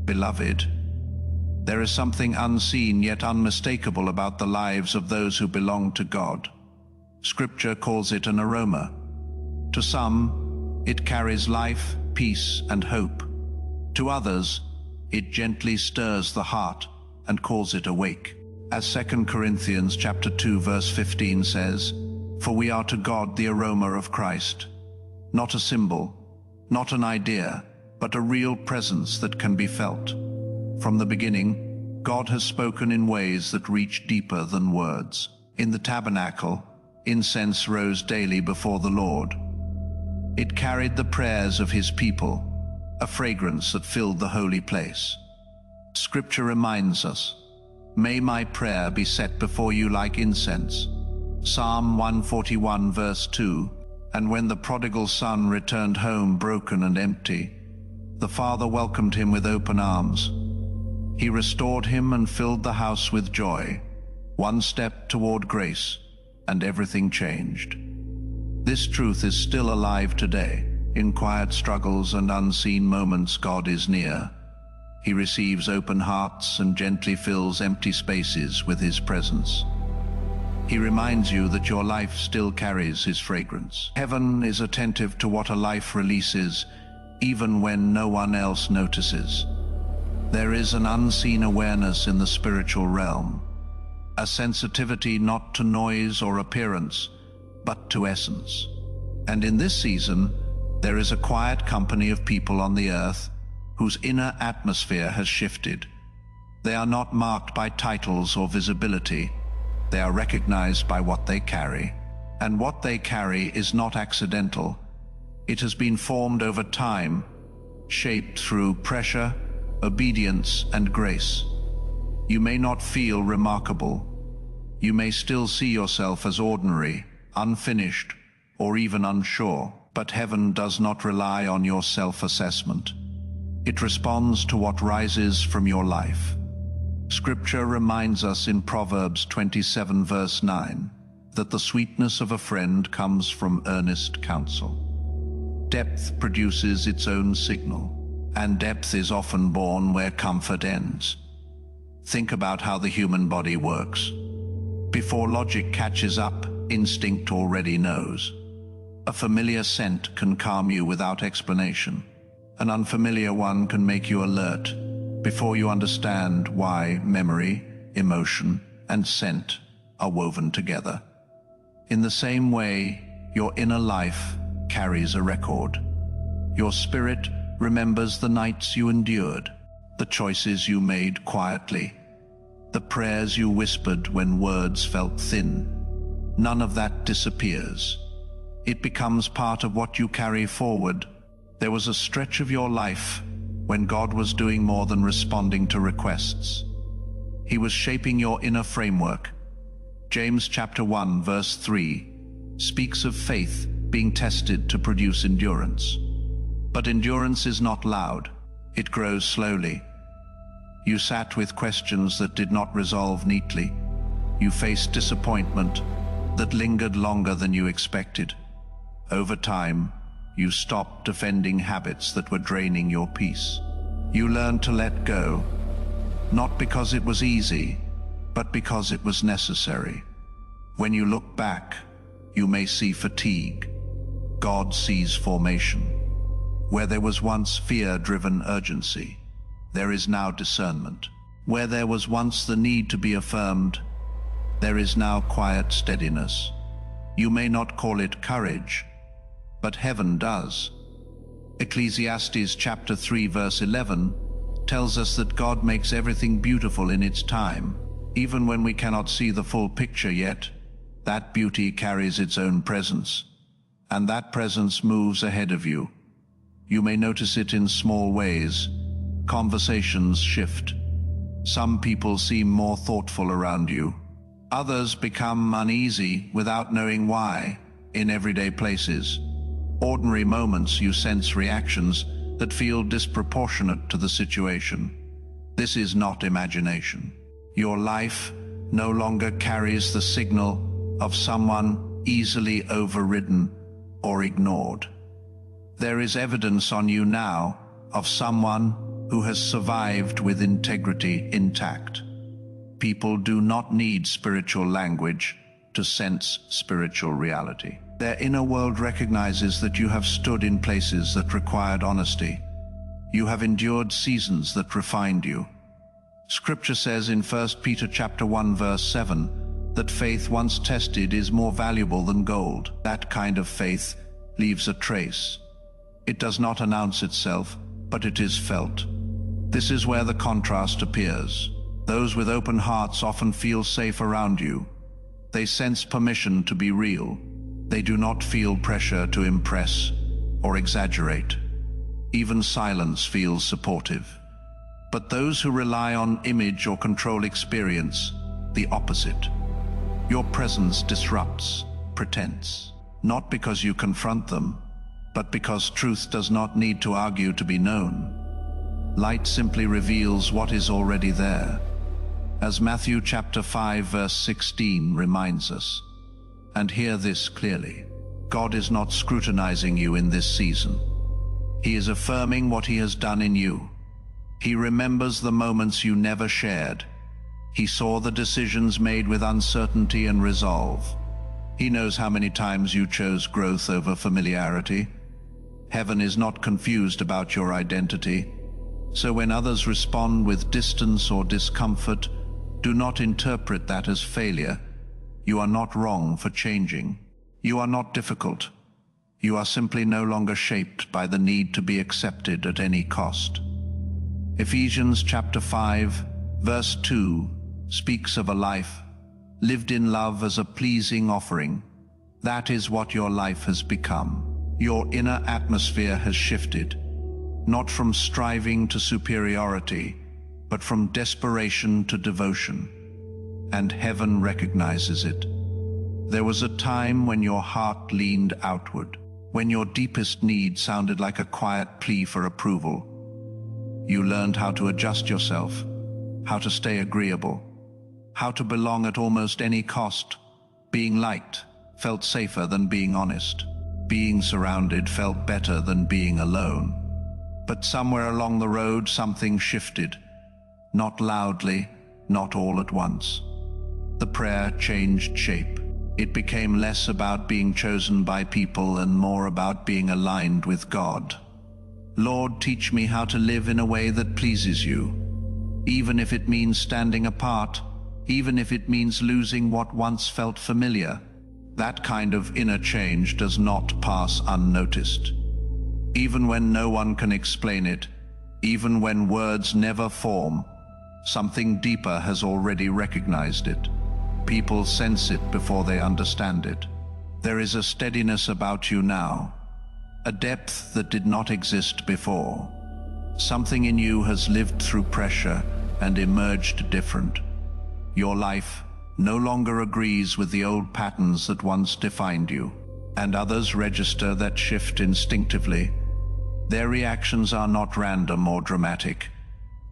Beloved, there is something unseen yet unmistakable about the lives of those who belong to God. Scripture calls it an aroma. To some, it carries life, peace, and hope. To others, it gently stirs the heart and calls it awake. As 2 Corinthians chapter 2 verse 15 says, "For we are to God the aroma of Christ," not a symbol, not an idea, but a real presence that can be felt. From the beginning, God has spoken in ways that reach deeper than words. In the tabernacle, incense rose daily before the Lord. It carried the prayers of his people, a fragrance that filled the holy place. Scripture reminds us, "May my prayer be set before you like incense." Psalm 141 verse 2, "And when the prodigal son returned home broken and empty, the father welcomed him with open arms. He restored him and filled the house with joy." One step toward grace, and everything changed. This truth is still alive today. In quiet struggles and unseen moments, God is near. He receives open hearts and gently fills empty spaces with his presence. He reminds you that your life still carries his fragrance. Heaven is attentive to what a life releases, even when no one else notices. There is an unseen awareness in the spiritual realm, a sensitivity not to noise or appearance, but to essence. And in this season, there is a quiet company of people on the earth whose inner atmosphere has shifted. They are not marked by titles or visibility. They are recognized by what they carry. And what they carry is not accidental. It has been formed over time, shaped through pressure, obedience, and grace. You may not feel remarkable. You may still see yourself as ordinary, unfinished, or even unsure. But heaven does not rely on your self-assessment. It responds to what rises from your life. Scripture reminds us in Proverbs 27 verse 9 that the sweetness of a friend comes from earnest counsel. Depth produces its own signal, and depth is often born where comfort ends. Think about how the human body works. Before logic catches up, instinct already knows. A familiar scent can calm you without explanation. An unfamiliar one can make you alert before you understand why memory, emotion, and scent are woven together. In the same way, your inner life carries a record. Your spirit remembers the nights you endured, the choices you made quietly, the prayers you whispered when words felt thin. None of that disappears. It becomes part of what you carry forward. There was a stretch of your life when God was doing more than responding to requests. He was shaping your inner framework. James chapter 1 verse 3 speaks of faith being tested to produce endurance. But endurance is not loud. It grows slowly. You sat with questions that did not resolve neatly. You faced disappointment that lingered longer than you expected. Over time, you stopped defending habits that were draining your peace. You learned to let go, not because it was easy, but because it was necessary. When you look back, you may see fatigue. God sees formation. Where there was once fear-driven urgency, there is now discernment. Where there was once the need to be affirmed, there is now quiet steadiness. You may not call it courage, but heaven does. Ecclesiastes chapter 3 verse 11 tells us that God makes everything beautiful in its time. Even when we cannot see the full picture yet, that beauty carries its own presence, and that presence moves ahead of you. You may notice it in small ways. Conversations shift. Some people seem more thoughtful around you. Others become uneasy without knowing why in everyday places. Ordinary moments you sense reactions that feel disproportionate to the situation. This is not imagination. Your life no longer carries the signal of someone easily overridden or ignored. There is evidence on you now of someone who has survived with integrity intact. People do not need spiritual language to sense spiritual reality. Their inner world recognizes that you have stood in places that required honesty. You have endured seasons that refined you. Scripture says in 1 Peter chapter 1 verse 7 that faith once tested is more valuable than gold. That kind of faith leaves a trace. It does not announce itself, but it is felt. This is where the contrast appears. Those with open hearts often feel safe around you. They sense permission to be real. They do not feel pressure to impress or exaggerate. Even silence feels supportive. But those who rely on image or control experience the opposite. Your presence disrupts pretense, not because you confront them, but because truth does not need to argue to be known. Light simply reveals what is already there. As Matthew chapter 5 verse 16 reminds us, and hear this clearly, God is not scrutinizing you in this season. He is affirming what He has done in you. He remembers the moments you never shared. He saw the decisions made with uncertainty and resolve. He knows how many times you chose growth over familiarity. Heaven is not confused about your identity. So when others respond with distance or discomfort, do not interpret that as failure. You are not wrong for changing. You are not difficult. You are simply no longer shaped by the need to be accepted at any cost. Ephesians chapter 5, verse 2 speaks of a life lived in love as a pleasing offering. That is what your life has become. Your inner atmosphere has shifted, not from striving to superiority, but from desperation to devotion. And heaven recognizes it. There was a time when your heart leaned outward, when your deepest need sounded like a quiet plea for approval. You learned how to adjust yourself, how to stay agreeable, how to belong at almost any cost. Being liked felt safer than being honest. Being surrounded felt better than being alone. But somewhere along the road, something shifted. Not loudly, not all at once. The prayer changed shape. It became less about being chosen by people and more about being aligned with God. Lord, teach me how to live in a way that pleases you, even if it means standing apart, even if it means losing what once felt familiar. That kind of inner change does not pass unnoticed. Even when no one can explain it, even when words never form, something deeper has already recognized it. People sense it before they understand it. There is a steadiness about you now, a depth that did not exist before. Something in you has lived through pressure and emerged different. Your life no longer agrees with the old patterns that once defined you, and others register that shift instinctively. Their reactions are not random or dramatic.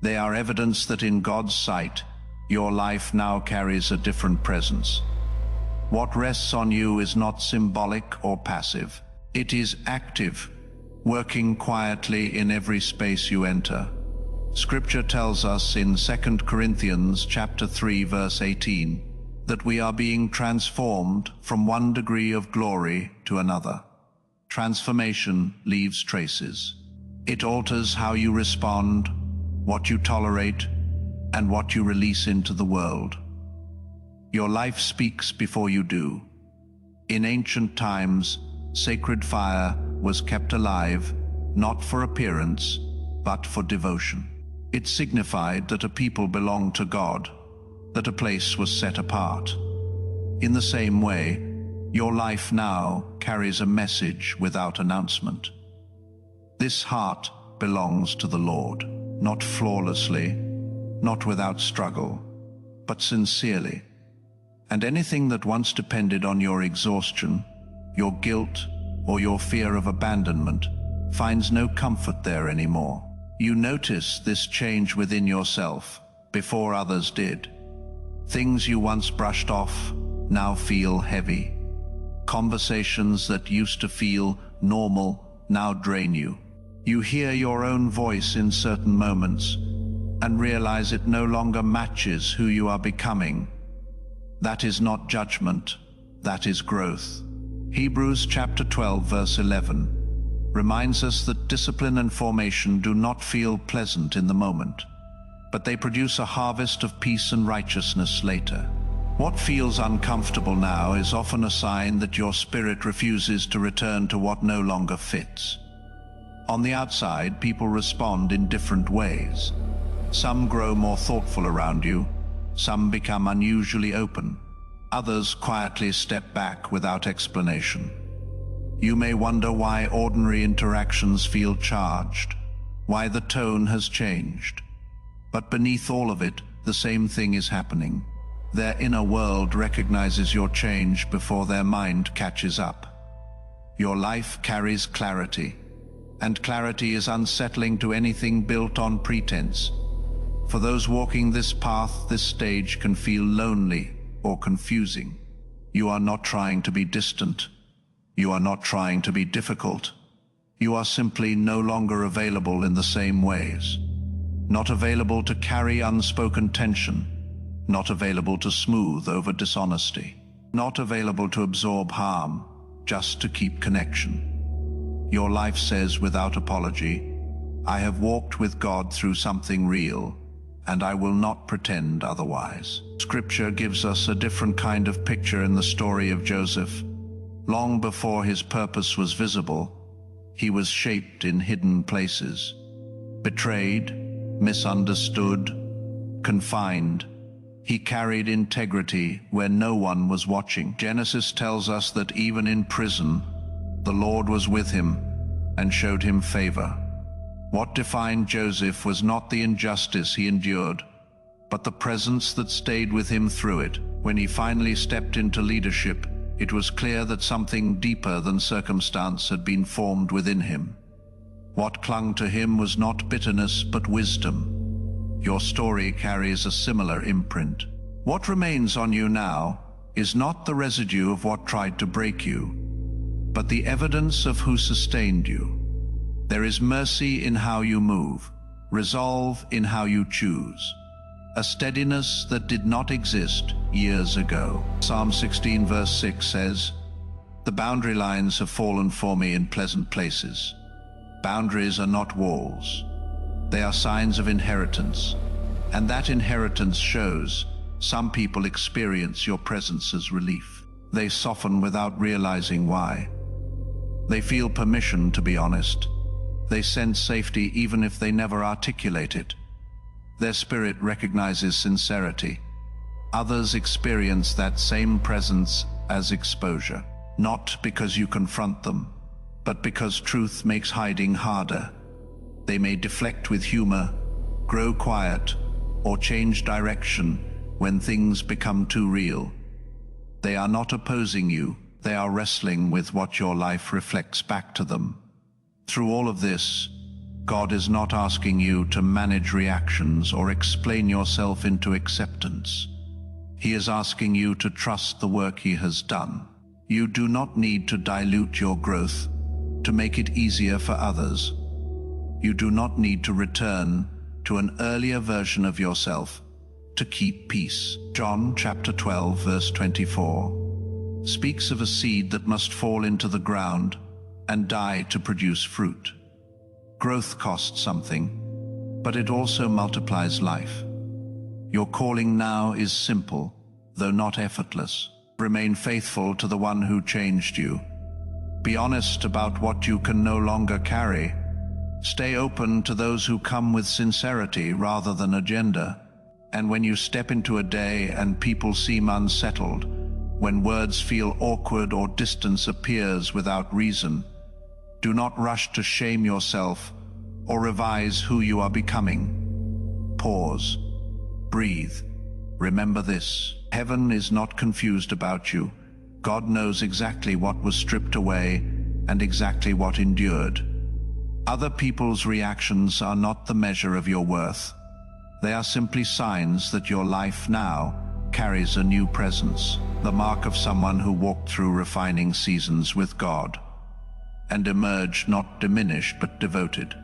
They are evidence that in God's sight, your life now carries a different presence. What rests on you is not symbolic or passive. It is active, working quietly in every space you enter. Scripture tells us in 2 Corinthians chapter 3 verse 18 that we are being transformed from one degree of glory to another. Transformation leaves traces. It alters how you respond, what you tolerate, and what you release into the world. Your life speaks before you do. In ancient times, sacred fire was kept alive, not for appearance, but for devotion. It signified that a people belonged to God, that a place was set apart. In the same way, your life now carries a message without announcement. This heart belongs to the Lord, not flawlessly, not without struggle, but sincerely. And anything that once depended on your exhaustion, your guilt, or your fear of abandonment finds no comfort there anymore. You notice this change within yourself before others did. Things you once brushed off now feel heavy. Conversations that used to feel normal now drain you. You hear your own voice in certain moments and realize it no longer matches who you are becoming. That is not judgment, that is growth. Hebrews chapter 12 verse 11 reminds us that discipline and formation do not feel pleasant in the moment, but they produce a harvest of peace and righteousness later. What feels uncomfortable now is often a sign that your spirit refuses to return to what no longer fits. On the outside, people respond in different ways. Some grow more thoughtful around you, some become unusually open, others quietly step back without explanation. You may wonder why ordinary interactions feel charged, why the tone has changed. But beneath all of it, the same thing is happening. Their inner world recognizes your change before their mind catches up. Your life carries clarity, and clarity is unsettling to anything built on pretense. For those walking this path, this stage can feel lonely or confusing. You are not trying to be distant. You are not trying to be difficult. You are simply no longer available in the same ways. Not available to carry unspoken tension. Not available to smooth over dishonesty. Not available to absorb harm, just to keep connection. Your life says without apology, I have walked with God through something real, and I will not pretend otherwise. Scripture gives us a different kind of picture in the story of Joseph. Long before his purpose was visible, he was shaped in hidden places. Betrayed, misunderstood, confined, he carried integrity where no one was watching. Genesis tells us that even in prison, the Lord was with him and showed him favor. What defined Joseph was not the injustice he endured, but the presence that stayed with him through it. When he finally stepped into leadership, it was clear that something deeper than circumstance had been formed within him. What clung to him was not bitterness, but wisdom. Your story carries a similar imprint. What remains on you now is not the residue of what tried to break you, but the evidence of who sustained you. There is mercy in how you move, resolve in how you choose, a steadiness that did not exist years ago. Psalm 16 verse 6 says, "The boundary lines have fallen for me in pleasant places." Boundaries are not walls. They are signs of inheritance, and that inheritance shows. Some people experience your presence as relief. They soften without realizing why. They feel permission to be honest. They sense safety even if they never articulate it. Their spirit recognizes sincerity. Others experience that same presence as exposure, not because you confront them, but because truth makes hiding harder. They may deflect with humor, grow quiet, or change direction when things become too real. They are not opposing you, they are wrestling with what your life reflects back to them. Through all of this, God is not asking you to manage reactions or explain yourself into acceptance. He is asking you to trust the work He has done. You do not need to dilute your growth to make it easier for others. You do not need to return to an earlier version of yourself to keep peace. John chapter 12 verse 24 speaks of a seed that must fall into the ground and die to produce fruit. Growth costs something, but it also multiplies life. Your calling now is simple, though not effortless. Remain faithful to the one who changed you. Be honest about what you can no longer carry. Stay open to those who come with sincerity rather than agenda. And when you step into a day and people seem unsettled, when words feel awkward or distance appears without reason, do not rush to shame yourself or revise who you are becoming. Pause. Breathe. Remember this. Heaven is not confused about you. God knows exactly what was stripped away and exactly what endured. Other people's reactions are not the measure of your worth. They are simply signs that your life now carries a new presence, the mark of someone who walked through refining seasons with God. and emerge not diminished but devoted.